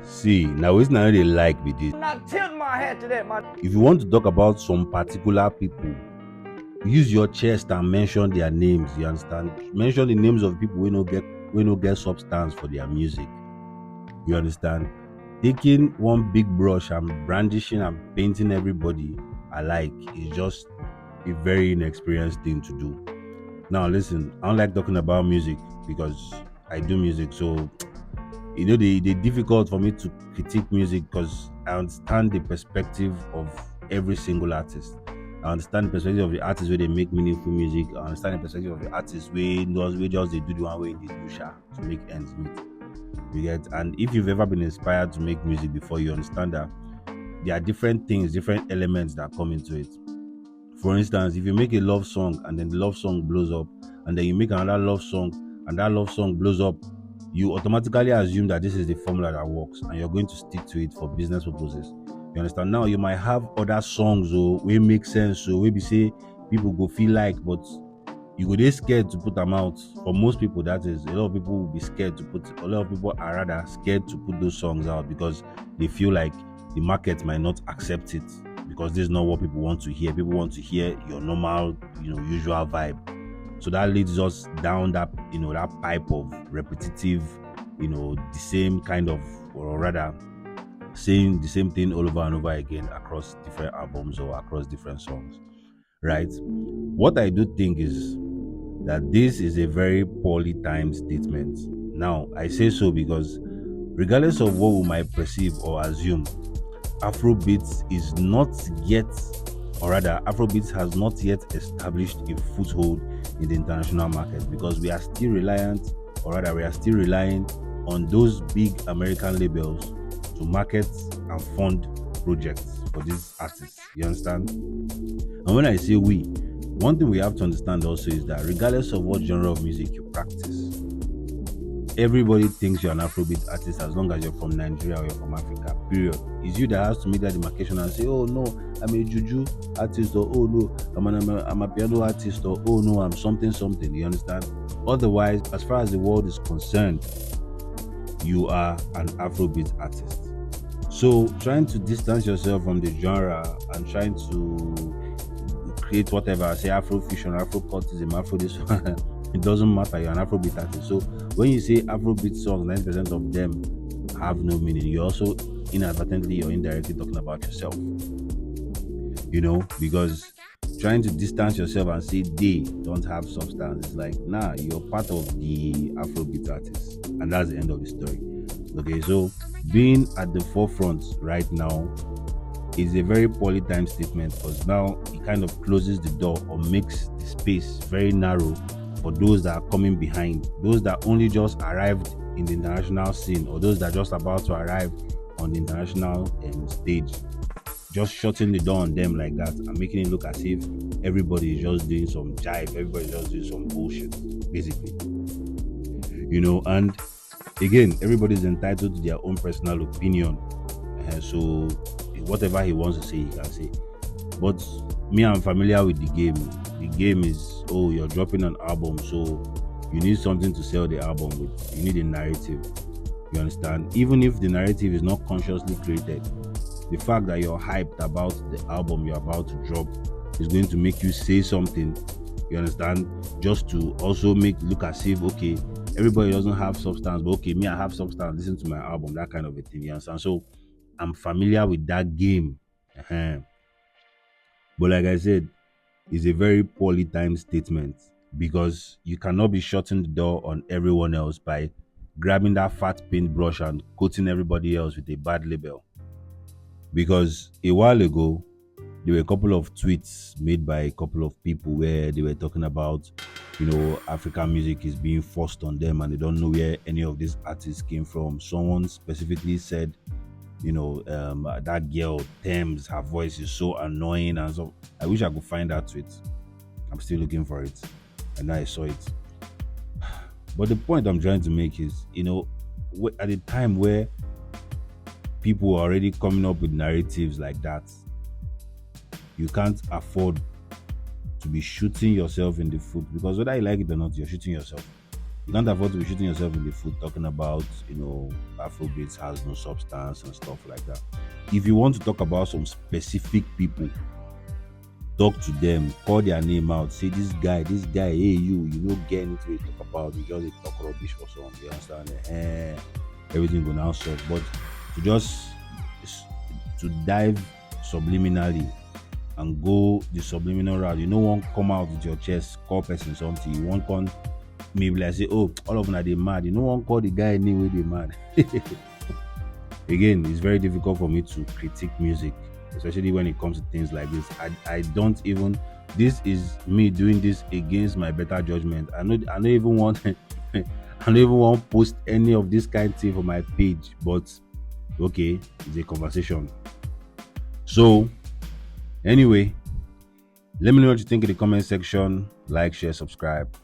See, now it's not really like with this. Not tilt my head to that, man. If you want to talk about some particular people, use your chest and mention their names. You understand? Mention the names of people we no get substance for their music. You understand? Taking one big brush and brandishing and painting everybody alike is just a very inexperienced thing to do. Now listen, I don't like talking about music because I do music, so they difficult for me to critique music because I understand the perspective of every single artist. I understand the perspective of the artists where they make meaningful music. I understand the perspective of the artists where just they do the one way they do to make ends meet. You get, and if you've ever been inspired to make music before, you understand that there are different things, different elements that come into it. For instance, if you make a love song and then the love song blows up, and then you make another love song and that love song blows up, you automatically assume that this is the formula that works and you're going to stick to it for business purposes. You understand? Now you might have other songs wey make sense, so maybe say people go feel like, but you go dey scared to put them out. For most people, that is, a lot of people will be scared to put. A lot of people are rather scared to put those songs out because they feel like the market might not accept it because this is not what people want to hear. People want to hear your normal, usual vibe. So that leads us down that pipe of repetitive, the same kind of, or rather, saying the same thing all over and over again across different albums or across different songs, right? What I do think is that this is a very poorly timed statement. Now, I say so because regardless of what we might perceive or assume, Afrobeats is not yet, or rather, Afrobeats has not yet established a foothold in the international market because we are still reliant, or rather, we are still relying on those big American labels to market and fund projects for these artists. You understand? And when I say we, one thing we have to understand also is that regardless of what genre of music you practice, everybody thinks you're an Afrobeat artist as long as you're from Nigeria or you're from Africa, period. It's you that has to make that demarcation and say, oh no, I'm a juju artist, or oh no, I'm a piano artist, or oh no, I'm something. You understand? Otherwise, as far as the world is concerned, you are an Afrobeat artist. So trying to distance yourself from the genre and trying to create whatever, say Afrofusion, Afrocultism, Afro this one, it doesn't matter, you're an Afrobeat artist. So when you say Afrobeat songs, 90% of them have no meaning. You're also inadvertently or indirectly talking about yourself. Because trying to distance yourself and say they don't have substance is like, nah, you're part of the Afrobeat artists. And that's the end of the story. Okay, so being at the forefront right now is a very poorly timed statement because now it kind of closes the door or makes the space very narrow for those that are coming behind, those that only just arrived in the international scene, or those that are just about to arrive on the international stage. Just shutting the door on them like that and making it look as if everybody is just doing some jive, everybody is just doing some bullshit, basically. And again, everybody is entitled to their own personal opinion. So whatever he wants to say, he can say. But me, I'm familiar with the game. The game is, oh, you're dropping an album, so you need something to sell the album with. You need a narrative. You understand? Even if the narrative is not consciously created, the fact that you're hyped about the album you're about to drop is going to make you say something. You understand? Just to also look as if, okay, everybody doesn't have substance, but okay, me, I have substance. Listen to my album, that kind of a thing. You understand? So I'm familiar with that game. But like I said, it's a very poorly timed statement because you cannot be shutting the door on everyone else by grabbing that fat paintbrush and coating everybody else with a bad label. Because a while ago, there were a couple of tweets made by a couple of people where they were talking about, African music is being forced on them and they don't know where any of these artists came from. Someone specifically said, that girl, Tems, her voice is so annoying. And so I wish I could find that tweet. I'm still looking for it. And I saw it. But the point I'm trying to make is, at the time where people are already coming up with narratives like that, you can't afford to be shooting yourself in the foot because whether you like it or not, you're shooting yourself. You can't afford to be shooting yourself in the foot talking about, Afrobeats has no substance and stuff like that. If you want to talk about some specific people, talk to them, call their name out, say this guy, hey you don't get anything to talk about, you just dey talk rubbish for some, you understand? Everything go now solve. But to just to dive subliminally and go the subliminal route, you no want come out with your chest, call person something, you want come maybe like say, oh, all of them are they mad. You no want call the guy anyway they mad. Again, it's very difficult for me to critique music, especially when it comes to things like this. I don't even. This is me doing this against my better judgment. I don't even want. I don't even want to post any of this kind of thing for my page. But okay, it's a conversation. So anyway, let me know what you think in the comment section. Like, share, subscribe.